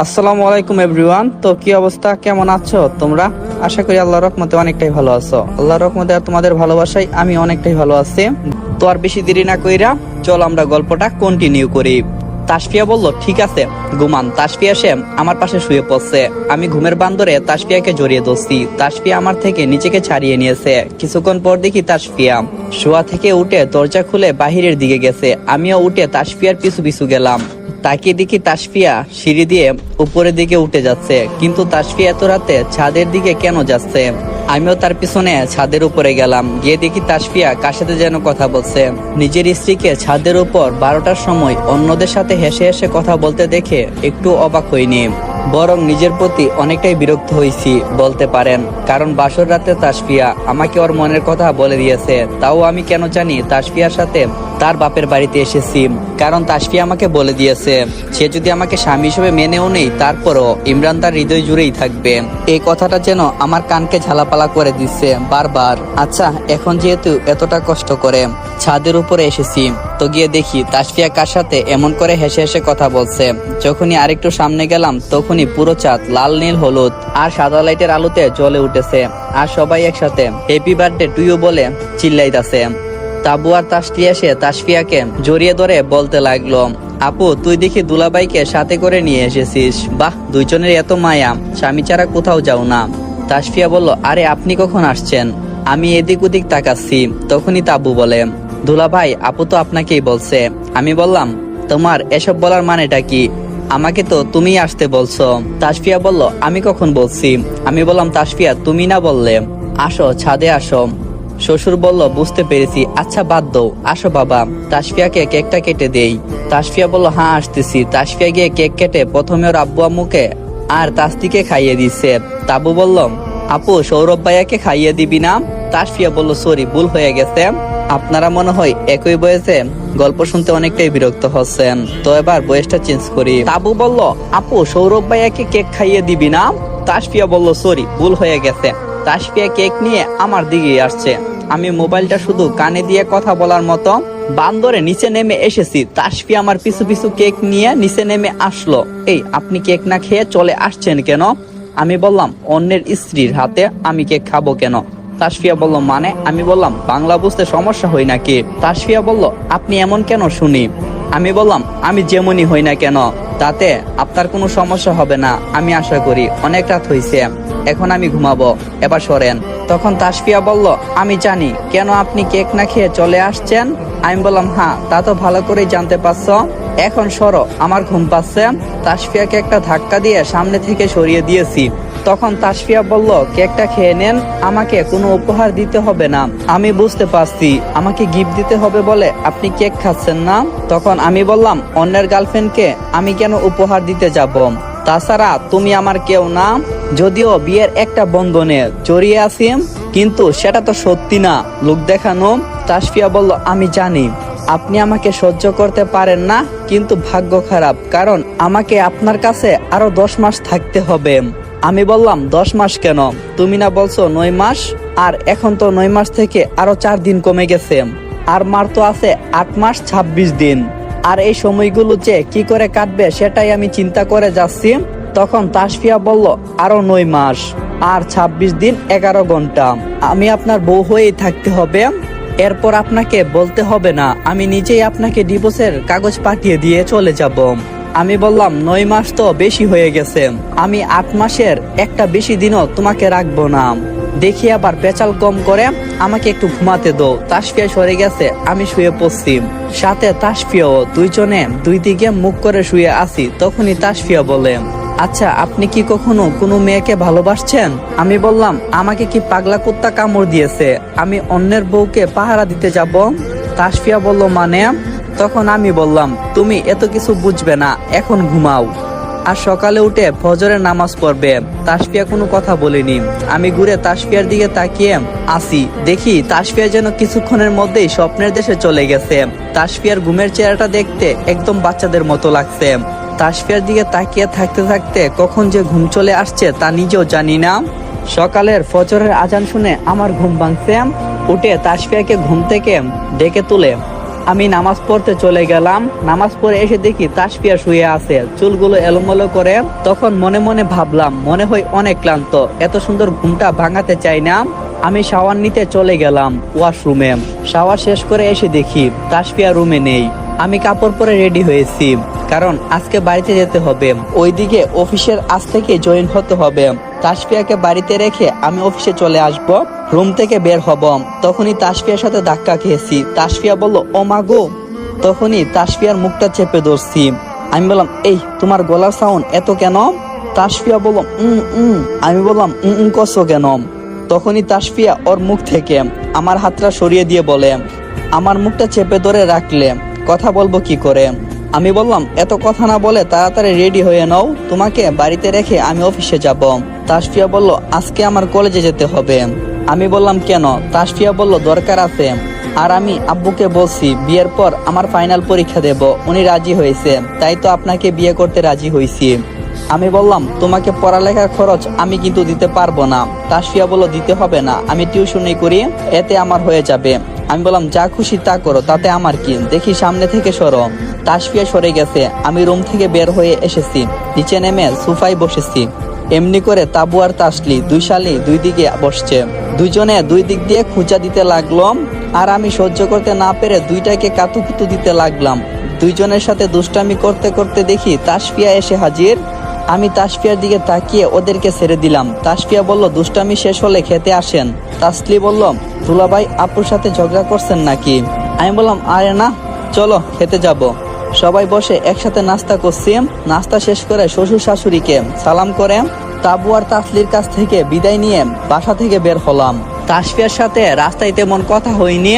আসসালামু আলাইকুম এভরিওয়ান। তো কি অবস্থা, কেমন আছো তোমরা? আশা করি আল্লাহর রহমতে অনেকটাই ভালো আছো। আল্লাহর রহমতে আর তোমাদের ভালোবাসায় আমি অনেকটাই ভালো আছি। তো আর বেশি দেরি না কইরা চল আমরা গল্পটা কন্টিনিউ করি। তাসফিয়া বলল, ঠিক আছে ঘুমান। তাসফিয়া সে আমার পাশে শুয়ে পড়ছে। আমি ঘুমের বান্দরে তাসফিয়াকে জড়িয়ে ধরছি। তাসফিয়া আমার থেকে নিচেকে ছাড়িয়ে নিয়েছে। কিছুক্ষণ পর দেখি তাসফিয়া শোয়া থেকে উঠে দরজা খুলে বাহিরের দিকে গেছে। আমিও উঠে তাসফিয়ার পিছু পিছু গেলাম। তাকিয়ে দেখি তাসফিয়া সিঁড়ি দিয়ে উপরের দিকে উঠে যাচ্ছে। কিন্তু তাসফিয়া এত রাতে ছাদের দিকে কেন যাচ্ছে? আমিও তার পিছনে ছাদের উপরে গেলাম। গিয়ে দেখি তাসফিয়া কার সাথে যেন কথা বলছে। নিজের স্ত্রীকে ছাদের উপর 12টার সময় অন্যদের সাথে হেসে হেসে কথা বলতে দেখে একটু অবাক হইনি, বরং নিজের প্রতি অনেকটাই বিরক্ত হয়েছি বলতে পারেন। কারণ বাসর রাতে তাসফিয়া আমাকে ওর মনের কথা বলে দিয়েছে। তাও আমি কেন জানি তাসফিয়ার সাথে তার বাপের বাড়িতে এসেছি। কারণ তাসফিয়া আমাকে বলে দিয়েছে সে যদি আমাকে স্বামী হিসেবে মেনেও নেই, তারপরও ইমরান তার হৃদয় জুড়েই থাকবে। এই কথাটা যেন আমার কানকে ঝালাপালা করে দিচ্ছে বারবার। আচ্ছা, এখন যেহেতু এতটা কষ্ট করে ছাদের উপরে এসেছি, তো গিয়ে দেখি তাসফিয়া কার সাথে এমন করে হেসে হেসে কথা বলছে। যখনই আরেকটু সামনে গেলাম তখনই পুরো চাঁদ লাল নীল হলুদ আর সাদা লাইটের আলোতে জ্বলে উঠেছে। আর সবাই একসাথে হ্যাপি বার্থডে টু ইউ বলে চিল্লাইতাছে। তাবু আর তাসফি এসে তাসফিয়াকে জড়িয়ে ধরে বলতে লাগলো, আপু তুই দেখি দুলাভাইকে সাথে করে নিয়ে এসেছিস। বাহ, দুইজনের এত মায়া, স্বামী ছাড়া কোথাও যাও না। তাসফিয়া বলল, আরে আপনি কখন আসছেন? আমি এদিক ওদিক তাকাচ্ছি। তখনই তাবু বলে, দুলাভাই আপু তো আপনাকেই বলছে। আমি বললাম, তোমার এসব বলার মানেটা কি? আমাকে তো তুমি আসতে বলছো। তাসফিয়া বলল, আমি কখন বলছি? আমি বললাম, তাসফিয়া তুমি না বললে আসো, ছাদে আসো। শ্বশুর বলল, বুঝতে পেরেছি, আচ্ছা বাদ দাও, আসো বাবা। তাসফিয়াকে কেকটা কেটে দেই। তাসফিয়া বলল, হ্যাঁ আসতেছি। তাসফিয়া গিয়ে কেক কেটে প্রথমে ওর আব্বু আম্মুকে আর তাসতিকে খাইয়ে দিচ্ছে। তাবু বলল, আপু সৌরভ ভাইয়াকে খাইয়ে দিবি না? তাসফিয়া বলল, সরি ভুল হয়ে গেছে। আপনারা মনে হয় একই বয়সে গল্প শুনতে অনেকটাই বিরক্ত হচ্ছেন, তো এবার বয়সটা চেঞ্জ করি। তাবু বলল, আপু সৌরভ ভাইয়াকে কেক খাইয়ে দিবি না? তাসফিয়া বলল, সরি ভুল হয়ে গেছে। তাসফিয়া কেক নিয়ে আমার দিকে আসছে। আমি মোবাইলটা শুধু কানে দিয়ে কথা বলার মতো বান্দরে নিচে নেমে এসেছি। তাসফিয়া আমার পিছু পিছু কেক নিয়ে নিচে নেমে আসলো। এই আপনি কেক না খেয়ে চলে আসছেন কেন? আমি বললাম, অন্যের স্ত্রীর হাতে আমি কেক খাবো কেন? তাসফিয়া বলল, মানে? আমি বললাম, বাংলা বুঝতে সমস্যা হয় নাকি? তাসফিয়া বলল, আপনি এমন কেন শুনি? আমি বললাম, আমি যেমনই হই না কেন তাতে আপনার কোনো সমস্যা হবে না আমি আশা করি। অনেক রাত হয়েছে, এখন আমি ঘুমাবো, এবার সরেন। তখন তাসফিয়া বলল, আমি জানি কেন আপনি কেক না খেয়ে চলে আসছেন। আমি বললাম, হ্যাঁ তা তো ভালো করেই জানতে পারছো, এখন সরো, আমার ঘুম পাচ্ছে। তাসফিয়াকে একটা ধাক্কা দিয়ে সামনে থেকে সরিয়ে দিয়েছি। তখন তাসফিয়া বলল, কেকটা খেয়ে নেন, আমাকে কোনো উপহার দিতে হবে না। আমি বুঝতে পারছি আমাকে গিফট দিতে হবে বলে আপনি কেক খাচ্ছেন না। তখন আমি বললাম, অন্যের গার্লফ্রেন্ডকে আমি কেন উপহার দিতে যাব? তাছাড়া তুমি আমার কেউ না, যদিও বিয়ের একটা বন্ধনে জড়িয়ে আছি, কিন্তু সেটা তো সত্যি না, লোক দেখানো। তাসফিয়া বলল, আমি জানি আপনি আমাকে সহ্য করতে পারেন না, কিন্তু ভাগ্য খারাপ, কারণ আমাকে আপনার কাছে আরো 10 মাস থাকতে হবে। আমি বললাম, 10 মাস কেন? তুমি না বলছো 9 মাস? আর এখন তো 9 মাস থেকে আরো 4 দিন কমে গেছে। আর মার তো আছে 8 মাস 26 দিন। আর এই সময়গুলো যে কি করে কাটবে সেটাই আমি চিন্তা করে যাচ্ছি। তখন তাসফিয়া বলল, আরো 9 মাস আর 26 দিন 11 ঘন্টা আমি আপনার বউ হয়েই থাকতে হবে। এরপর আপনাকে বলতে হবে না, আমি নিজেই আপনাকে ডিভোর্সের কাগজ পাঠিয়ে দিয়ে চলে যাব। আমি বললাম, 9 মাস তো বেশি হয়ে গেছে, আমি 8 মাসের একটা বেশি দিনও তোমাকে রাখবো না। দেখি আবার পেঁচাল কম করে, আমাকে একটু ঘুমাতে দাও। তাসফিয়া সরে গেছে, আমি শুয়ে পড়ছি, সাথে তাসফিয়াও। দুইজনে দুই দিকে মুখ করে শুয়ে আছি। তখনই তাসফিয়া বলে, আচ্ছা আপনি কি কখনো কোনো মেয়েকে ভালোবাসছেন? আমি বললাম, আমাকে কি পাগলা কুত্তা কামড় দিয়েছে, আমি অন্যের বউকে পাহারা দিতে যাব? তাসফিয়া বলল, মানে? তখন আমি বললাম, তুমি এত কিছু বুঝবে না, এখন ঘুমাও, আর সকালে উঠে ফজরের নামাজ পড়বে। তাসফিয়া কোনো কথা বলেনি। আমি ঘুরে তাসফিয়ার দিকে তাকিয়ে আসি, দেখি তাসফিয়া যেন কিছুক্ষণের মধ্যেই স্বপ্নের দেশে চলে গেছে। তাসফিয়ার ঘুমের চেহারাটা দেখতে একদম বাচ্চাদের মতো লাগছে। তাসফিয়ার দিকে তাকিয়ে থাকতে থাকতে কখন যে ঘুম চলে আসছে তা নিজেও জানি না। সকালের ফজরের আজান শুনে আমার ঘুম ভাঙছে। উঠে তাসফিয়াকে ঘুম থেকে ডেকে তুলে আমি নামাজ পড়তে চলে গেলাম। নামাজ পড়ে এসে দেখি তাসফিয়া শুয়ে আছে, চুলগুলো এলোমেলো করে। তখন মনে মনে ভাবলাম, মনে হয় অনেক ক্লান্ত, এত সুন্দর ঘুমটা ভাঙাতে চাই না। আমি শাওয়ার নিতে চলে গেলাম ওয়াশরুমে। শাওয়ার শেষ করে এসে দেখি তাসফিয়া রুমে নেই। আমি কাপড় পরে রেডি হয়েছি, কারণ আজকে বাড়িতে যেতে হবে। ওইদিকে অফিসের আজ থেকে জয়েন হতে হবে। তাসফিয়াকে বাড়িতে রেখে আমি অফিসে চলে আসব। রুম থেকে বের হব, তখনই তাসফিয়ার সাথে ধাক্কা খেয়েছি। তাসফিয়া বলল, ও মা গো। তখনই তাসফিয়ার মুখটা চেপে ধরছি। আমি বললাম, এই তোমার গলার সাউন্ড এত কেন? তাসফিয়া বলল, আমি বললাম, কসো কেন? তখনই তাসফিয়া ওর মুখ থেকে আমার হাতটা সরিয়ে দিয়ে বলে, আমার মুখটা চেপে ধরে রাখলে কথা বলবো কি করে? আমি বললাম, এত কথা না বলে তাড়াতাড়ি রেডি হয়ে নাও, তোমাকে বাড়িতে রেখে আমি অফিসে যাব। তাসফিয়া বলল, আজকে আমার কলেজে যেতে হবে। আমি বললাম, কেন? তাসফিয়া বলল, দরকার আছে। আর আমি আব্বুকে বলছি বিয়ের পর আমার ফাইনাল পরীক্ষা দেব, উনি রাজি হয়েছে, তাই তো আপনাকে বিয়ে করতে রাজি হয়েছি। আমি বললাম, তোমাকে পড়ালেখার খরচ আমি কিন্তু দিতে পারবো না। তাসফিয়া বলল, দিতে হবে না, আমি টিউশনি করি, এতে আমার হয়ে যাবে। আমি বললাম, যা খুশি তা করো, তাতে আমার কি? দেখি সামনে থেকে সরো। তাসফিয়া সরে গেছে। আমি রুম থেকে বের হয়ে এসেছি, নিচে নেমে সোফায় বসেছি। এমনি করে তাবু আর তাসলি দুই শালি দুই দিকে বসছে। দুইজনে দুই দিক দিয়ে খুঁচা দিতে লাগলো, আর আমি সহ্য করতে না পেরে দুইটাকে কাতুকুতু দিতে লাগলাম। দুইজনের সাথে দুষ্টামি করতে করতে দেখি তাসফিয়া এসে হাজির। আমি তাসফিয়ার দিকে তাকিয়ে ওদেরকে ছেড়ে দিলাম। তাসফিয়া বলল, দুষ্টামি শেষ হলে খেতে আসেন। তাসলি বলল, দুলাভাই আপুর সাথে ঝগড়া করছেন নাকি? আমি বললাম, আরে না, চলো খেতে যাব। সবাই বসে একসাথে নাস্তা করছি। নাস্তা শেষ করে শ্বশুর শাশুড়িকে সালাম করে তাবু আর তাসলির কাছ থেকে বিদায় নিয়ে বাসা থেকে বের হলাম। তাসফিয়ার সাথে রাস্তায় তেমন কথা হয়নি।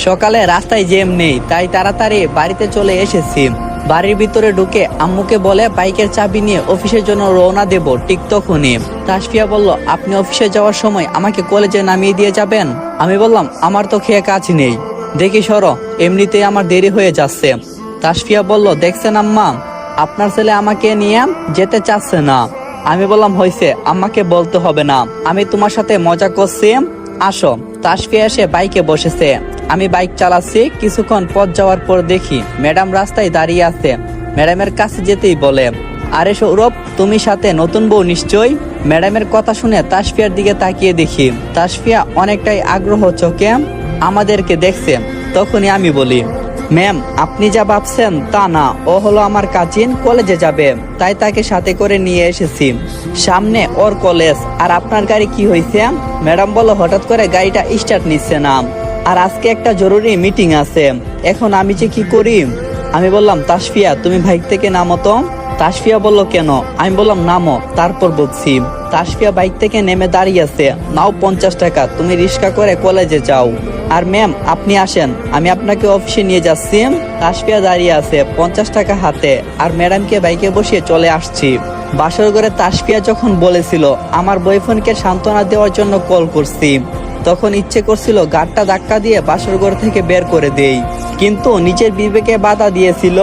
সকালে রাস্তায় জ্যাম নেই, তাই তাড়াতাড়ি বাড়িতে চলে এসেছি। বাড়ির ভিতরে ঢুকে আম্মুকে বলে বাইকের চাবি নিয়ে অফিসের জন্য রওনা দেব। ঠিক তখনই তাসফিয়া বলল, আপনি অফিসে যাওয়ার সময় আমাকে কলেজে নামিয়ে দিয়ে যাবেন? আমি বললাম, আমার তো খেয়ে কাজ নেই, দেখি সরো, এমনিতেই আমার দেরি হয়ে যাচ্ছে। তাসফিয়া বলল, দেখছেন আম্মা, আপনার ছেলে আমাকে নিয়ে যেতে চাচ্ছে না। আমি বললাম, হয়েছে, আম্মাকে বলতে হবে না, আমি তোমার সাথে মজা করছি, আসো। তাসফিয়া এসে বাইকে বসেছে, আমি বাইক চালাচ্ছি। কিছুক্ষণ পথ যাওয়ার পর দেখি ম্যাডাম রাস্তায় দাঁড়িয়ে আছে। ম্যাডামের কাছে যেতেই বলে, আরে সৌরভ, তুমি সাথে নতুন বউ নিশ্চয়? ম্যাডামের কথা শুনে তাসফিয়ার দিকে তাকিয়ে দেখি তাসফিয়া অনেকটাই আগ্রহ চোখে আমাদেরকে দেখছে। তখনই আমি বলি, ম্যাম, আপনি যা ভাবছেন তা না, ও হলো আমার কাজিন, কলেজে যাবে, তাই তাকে সাথে করে নিয়ে এসেছি। সামনে ওর কলেজ। আর আপনার গাড়ি কি হয়েছে? ম্যাডাম বলল, হঠাৎ করে গাড়িটা স্টার্ট নিচ্ছে না, আর আজকে একটা জরুরি মিটিং আছে, এখন আমি যে কি করি? আমি বললাম, তাসফিয়া, তুমি বাইক থেকে নামো তো। তাসফিয়া বলল, কেন? আমি বললাম, নামো, তারপর বলছি। তাসফিয়া বাইক থেকে নেমে দাঁড়িয়ে আছে। নাও 50 টাকা, তুমি রিক্সা করে কলেজে যাও। আর ম্যাম, আপনি আসেন, আমি আপনাকে অফিসে নিয়ে যাচ্ছি। তাসফিয়া দাঁড়িয়ে আছে 50 টাকা হাতে, আর ম্যাডামকে বাইকে বসিয়ে চলে আসছি। বাসর ঘরে তাসফিয়া যখন বলেছিল আমার বয়ফ্রেন্ডকে সান্ত্বনা দেওয়ার জন্য কল করছি, তখন ইচ্ছে করছিল গাড়টা ধাক্কা দিয়ে বাসর ঘর থেকে বের করে দেই, কিন্তু নিজের বিবেকে বাধা দিয়েছিল।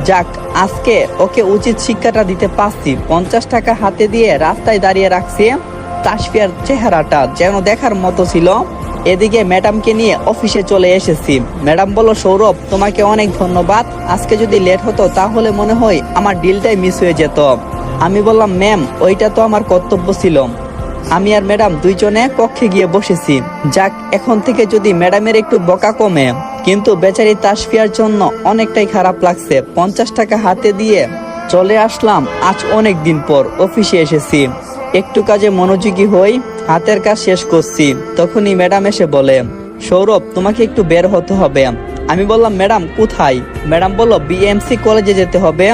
যাক, আজকে ওকে উচিত শিক্ষাটা দিতে পারছি। 50 টাকা হাতে দিয়ে রাস্তায় দাঁড়িয়ে রাখছি। তাসফিয়ার চেহারাটা যেন দেখার মতো ছিল। এদিকে ম্যাডামকে নিয়ে অফিসে চলে এসেছি। ম্যাডাম বলল, সৌরভ, তোমাকে অনেক ধন্যবাদ, আজকে যদি লেট হতো তাহলে মনে হয় আমার ডিলটাই মিস হয়ে যেত। আমি বললাম, ম্যাম, ওইটা তো আমার কর্তব্য ছিল। আমি আর ম্যাডাম দুইজনে কক্ষে গিয়ে বসেছি। যাক, এখন থেকে যদি ম্যাডামের একটু বকা কমে। কিন্তু বেচারি তাসফিয়ার জন্য অনেকটাই খারাপ লাগছে। 50 টাকা হাতে দিয়ে চলে আসলাম। আজ অনেক দিন পর অফিসে এসেছি, একটু কাজে মনোযোগী হই, হাতের কাজ শেষ করছি। তখনই ম্যাডাম এসে বলে, সৌরভ, তোমাকে একটু বের হতে হবে। আমি বললাম, ম্যাডাম, কোথায়? ম্যাডাম বলল, বিএমসি কলেজে যেতে হবে।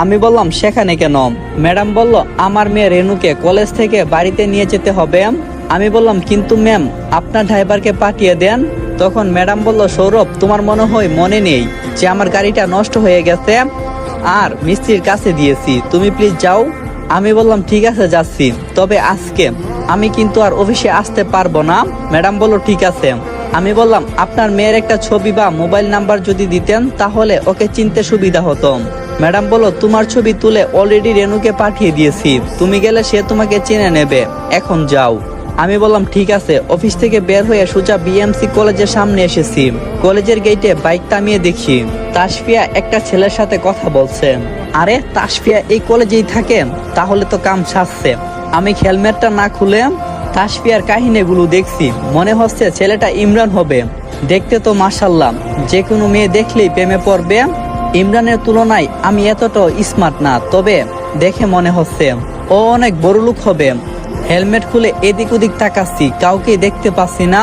আমি বললাম, সেখানে কেন? ম্যাডাম বলল, আমার মেয়ে রেনুকে কলেজ থেকে বাড়িতে নিয়ে যেতে হবে। আমি বললাম, কিন্তু ম্যাম, আপনার ড্রাইভারকে পাঠিয়ে দেন। তখন ম্যাডাম বলল, সৌরভ, তোমার মনে হয় মনে নেই যে আমার গাড়িটা নষ্ট হয়ে গেছে আর মিস্ত্রির কাছে দিয়েছি, তুমি প্লিজ যাও। আমি বললাম, ঠিক আছে, যাচ্ছি, তবে আজকে আমি কিন্তু আর অফিসে আসতে পারবো না। ম্যাডাম বলল, ঠিক আছে। আমি বললাম, আপনার মেয়ের একটা ছবি বা মোবাইল নাম্বার যদি দিতেন তাহলে ওকে চিনতে সুবিধা হতো। ম্যাডাম বলল, তোমার ছবি তুলে অলরেডি রেনুকে পাঠিয়ে দিয়েছি, তুমি গেলে সে তোমাকে চিনে নেবে, এখন যাও। আমি বললাম ঠিক আছে। অফিস থেকে বের হয়ে সোজা বিএমসি কলেজের সামনে এসেছি। কলেজের গেটে বাইক থামিয়ে দেখি তাসফিয়া একটা ছেলের সাথে কথা বলছে। আরে তাসফিয়া এই কলেজেই থাকে, তাহলে তো কাম সাজছে। আমি হেলমেটটা না খুলে তাসফিয়ার কাহিনীগুলো দেখছি। মনে হচ্ছে ছেলেটা ইমরান হবে। দেখতে তো মাশাআল্লাহ, যে কোনো মেয়ে দেখলেই প্রেমে পড়বে। ইমরানের তুলনায় আমি এতটা স্মার্ট না, তবে দেখে মনে হচ্ছে ও অনেক বড় লোক হবে। হেলমেট খুলে এদিক ওদিক তাকাচ্ছি, কাউকে দেখতে পাচ্ছি না।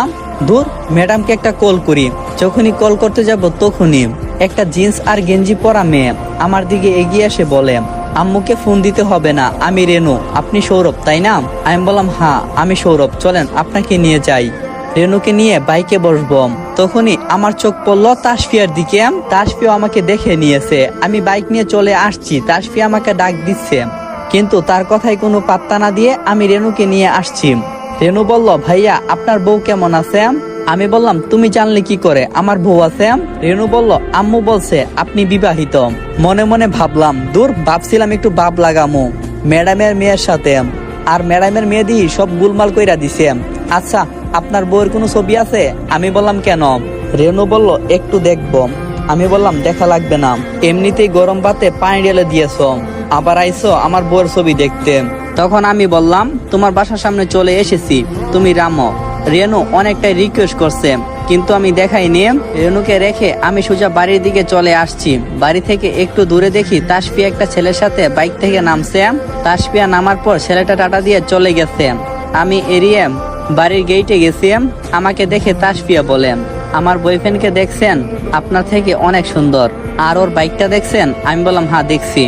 দূর, ম্যাডামকে একটা কল করি। যখনই কল করতে যাব তখনই একটা জিন্স আর গেঞ্জি পরা মেয়ে আমার দিকে এগিয়ে এসে বলে, আম্মুকে ফোন দিতে হবে না, আমি রেনু। আপনি সৌরভ তাই না? আমি বললাম হ্যাঁ আমি সৌরভ, চলেন আপনাকে নিয়ে যাই। রেনুকে নিয়ে বাইকে বসবো। তখনই আমার চোখ পড়লো তাসফিয়ার দিকে। তাসফিয়া আমাকে দেখে নিয়েছে। আমি বাইক নিয়ে চলে আসছি, তাসফিয়া আমাকে ডাক দিচ্ছে, কিন্তু তার কথায় কোনো পাত্তা না দিয়ে আমি রেনুকে নিয়ে আসছি। রেনু বলল, ভাইয়া আপনার বউ কেমন আছে? আমি বললাম, তুমি জানলে কি করে আমার বউ আছে? রেনু বলল, আম্মু বলছে আপনি বিবাহিত। মনে মনে ভাবলাম, দূর, ভাবছিলাম একটু বাপ লাগামো ম্যাডামের মেয়ের সাথে, আর ম্যাডামের মেয়ে দিয়ে সব গুলমাল কইরা দিছে। আচ্ছা, আপনার বউয়ের কোনো ছবি আছে? আমি বললাম কেন? রেনু বলল, একটু দেখবো। আমি বললাম, দেখা লাগবে না, এমনিতেই গরম ভাতে পানি ঢেলে দিয়েছ, আবার আইসো আমার বউয়ের ছবি দেখতে। তখন আমি বললাম, তোমার বাসার সামনে চলে এসেছি, তুমি রামো। রেনু অনেকটাই রিকোয়েস্ট করছে, কিন্তু আমি দেখাইনি। রেনুকে রেখে আমি সোজা বাড়ির দিকে চলে আসছি। বাড়ি থেকে একটু দূরে দেখি তাসফিয়া একটা ছেলের সাথে বাইক থেকে নামছে। তাসফিয়া নামার পর ছেলেটা টাটা দিয়ে চলে গেছে। আমি এড়িয়ে বাড়ির গেটে গেছি। আমাকে দেখে তাসফিয়া বলে, আমার বয়ফ্রেন্ডকে দেখছেন? আপনার থেকে অনেক সুন্দর। আর ওর বাইকটা দেখছেন? আমি বললাম হ্যাঁ দেখছি।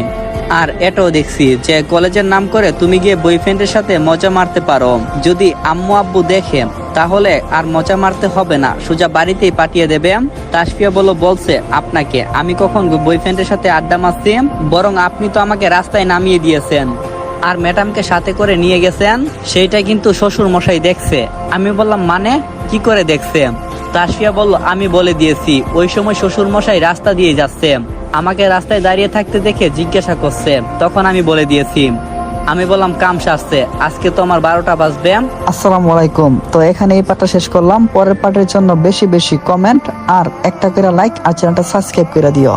আর এটাও দেখছি যে কলেজের নাম করে তুমি গিয়ে বয়ফ্রেন্ডের সাথে মজা মারতে পারো। যদি আম্মু আব্বু দেখে তাহলে আর মজা মারতে হবে না, সোজা বাড়িতেই পাঠিয়ে দেবে। তাসফিয়া বলছে আপনাকে, আমি কখন বয়ফ্রেন্ডের সাথে আড্ডা মারছি? বরং আপনি তো আমাকে রাস্তায় নামিয়ে দিয়েছেন আর ম্যাডামকে সাথে করে নিয়ে গেছেন, সেইটা কিন্তু শ্বশুর মশাই দেখছে। আমি বললাম মানে কি করে দেখছে? তাসফিয়া বলল, আমি বলে দিয়েছি, ওই সময় শ্বশুর মশাই রাস্তা দিয়ে যাচ্ছে, আমাকে রাস্তায় দাঁড়িয়ে থাকতে দেখে জিজ্ঞাসা করছে, তখন আমি বলে দিয়েছি। আমি বললাম কাম সাজছে, আজকে তো আমার 12টা বাজবে। আসসালামু আলাইকুম। তো এখানে এই পার্টটা শেষ করলাম। পরের পার্টের জন্য বেশি বেশি কমেন্ট আর একটা করে লাইক আর চ্যানেলটা সাবস্ক্রাইব করে দিও।